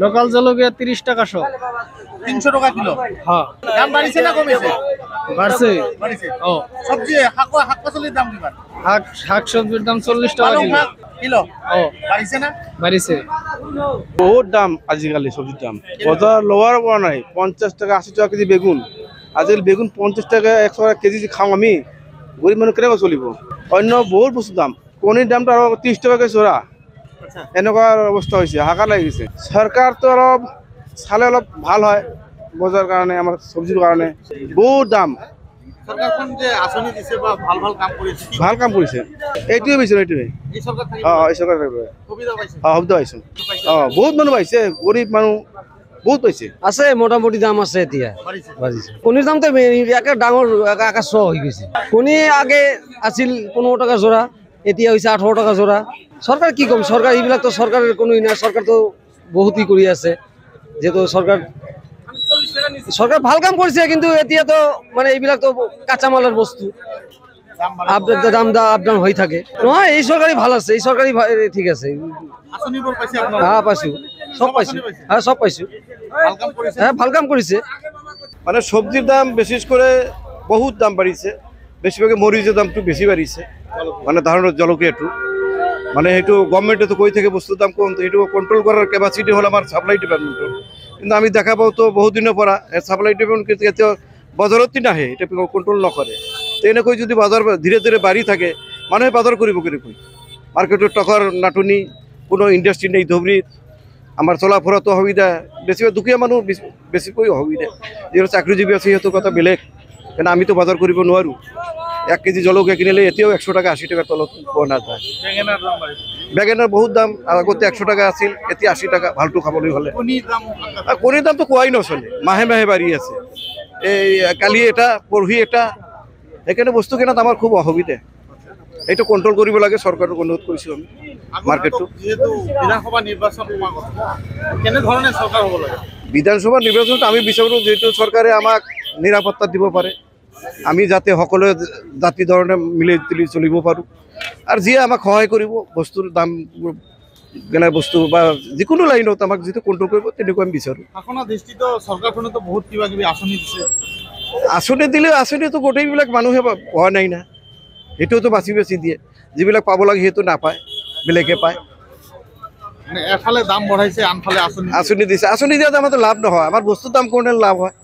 Local jolokia 30 টাকা শো। 300 টাকা kilo. হ্যাঁ, দাম বাড়িছে না কমেছে? বাড়ছে। বাড়িছে। ও সবজি শাক-পাচলির দাম কিমান? শাক সবজির দাম 40 টাকা পালং কিলো। শাক কিলো। ও বাড়িছে না? বাড়িছে। বহুত দাম আজিকালি সবজির দাম বজার লোয়ার পড়া নাই 50 টাকা 80 টাকা কেজি বেগুন আজিকালি বেগুন 50 টাকা 100 টাকা কেজি খাও আমি গরিব মানুষ কেনেকৈ চলিব অন্য বহুত বস্তুর দাম কণীর দামটা আরো 30 টাকা কে চোরা এনেকুৱা অবস্থা হৈছে হাকা লাগি গৈছে সরকার তো অলপ চালে অলপ ভাল হয় বজার কারণে আমার সবজির কারণে বহুত দাম সরকারখন যে আঁচনি দিছে বা ভাল ভাল কাম কৰিছে কি ভাল কাম কৰিছে এইটোৱে বিচাৰো এইটোৱে এই সরকার থেকে এই সরকার সুবিধা পাইছে? শব্দ পাইছো বহুত মানুহ পাইছে গরিব মানুহ বহুত পাইছে আছে মোটামুটি দাম আছে এতিয়া বাড়িছে। বাঢ়িছে কণীৰ দামটো একে ডাঙৰ আকাশ হৈ গৈছে কণী আগে আছিল 15 টাকা জোড়া এতিয়া হৈছে 18 টাকা জোড়া সরকার কি কম সরকার এইবিলাক তো সরকারের কোনো না সরকার তো বহুতই কৰি আছে যেহেতু সৰকাৰ ভাল কাম কৰিছে কিন্তু এতিয়া তো মানে এইবিলাক তো কাঁচা মালের বস্তু দাম আপডাউন হৈ থাকে নহয় এই সরকারি ভাল আছে এই সরকারি ঠিক আছে আঁচনিবোৰ পাইছে আপোনালোকে? হ্যাঁ পাইছো সব পাইছো হ্যাঁ সব পাইছো ভাল কাম কৰিছে? হ্যাঁ ভাল কাম কৰিছে মানে সবজির দাম বিশেষ করে বহুত দাম বাড়িছে বেশিরভাগে মরিচের দামটু বেশি বাড়িছে মানে ধারণের জলকিয়াটু মানে সেইটো গভর্নমেন্টে তো কই থেকে বস্তুর দাম কম তো সেইটো কন্ট্রোল করার ক্যাপাসিটি হল আমার সাপ্লাই ডিপার্টমেন্টের কিন্তু আমি দেখা পাও তো বহুত দিনের পরা সাপ্লাই ডিপার্টমেন্ট কিন্তু বাজারতই নাহে এটা কন্ট্রোল নকরে তো এনেকৈ যদি বাজার ধীরে ধীরে বাড়ি থাকে মানুহে বাজার কৰিব কেনেকৈ মার্কেটের টকার নাটনি কোনো ইন্ডাস্ট্রি নেই ধুবড়িত আমার চলাফুরা তো অসুবিধা বেশিরভাগ দুখীয়া মানুহ বেছিকৈ অসুবিধা যিহেতু চাকরিজীবী আছে সিহঁতৰ কথা বেলেগ কিন্তু আমি তো বাজাৰ কৰিব নোৱাৰো 1 কেজি জলকিয়া কিনিলে এতিয়াও 100 টাকা 80 টাকাৰ তলত পোৱা নাযায় বেঙেনাৰ দাম বাঢ়িছে। বেগেনার বহুত দাম আগতে 100 টাকা আছিল এতিয়া 80 টাকা ভালটো খাবলৈ হলে কণীৰ দাম আৰ কণীৰ দাম তো কোৱাই নচলে মাহে মাহে বাঢ়ি আছে এই কালি এটা পৰহি এটা সেইকাৰণে বস্তু কিনাত আমাৰ খুব অসুবিধা এইটো কন্ট্ৰোল কৰিব লাগে চৰকাৰক অনুৰোধ কৰিছোঁ আমি মাৰ্কেটটো যেহেতু বিধানসভা নিৰ্বাচন সমাগত কেনে ধৰনেৰ সৰকাৰ হ'ব লাগে? বিধানসভা নিৰ্বাচনত আমি বিচাৰোঁ যেহেতু চৰকাৰে আমাক নিৰাপত্তা দিব পাৰে আমি যাতে সকলোৱে জাতি ধৰণে মিলি তুলি চলিব পাৰোঁ আৰু যিয়ে আমাক সহায় কৰিব বস্তুৰ দাম গেলা বস্তু বা যিকোনো লাইনত আমাক যিটো কন্ট্ৰোল কৰিব তেনেকুৱা আমি বিচাৰোঁ শাসনৰ দৃষ্টিত চৰকাৰখনে তো বহুত কিবা কিবি আঁচনি দিছে আঁচনি দিলে আঁচনিটো গোটেইবিলাক মানুহে পোৱা নাই না সেইটোতো বাছি বাছি দিয়ে যিবিলাক পাব লাগে সেইটো নাপায় বেলেগে পায় মানে এফালে দাম বঢ়াইছে আনফালে আঁচনি আঁচনি দিছে আঁচনি দিয়াত আমাৰতো লাভ নহয় আমাৰ বস্তুৰ দাম কৰোঁতে লাভ হয়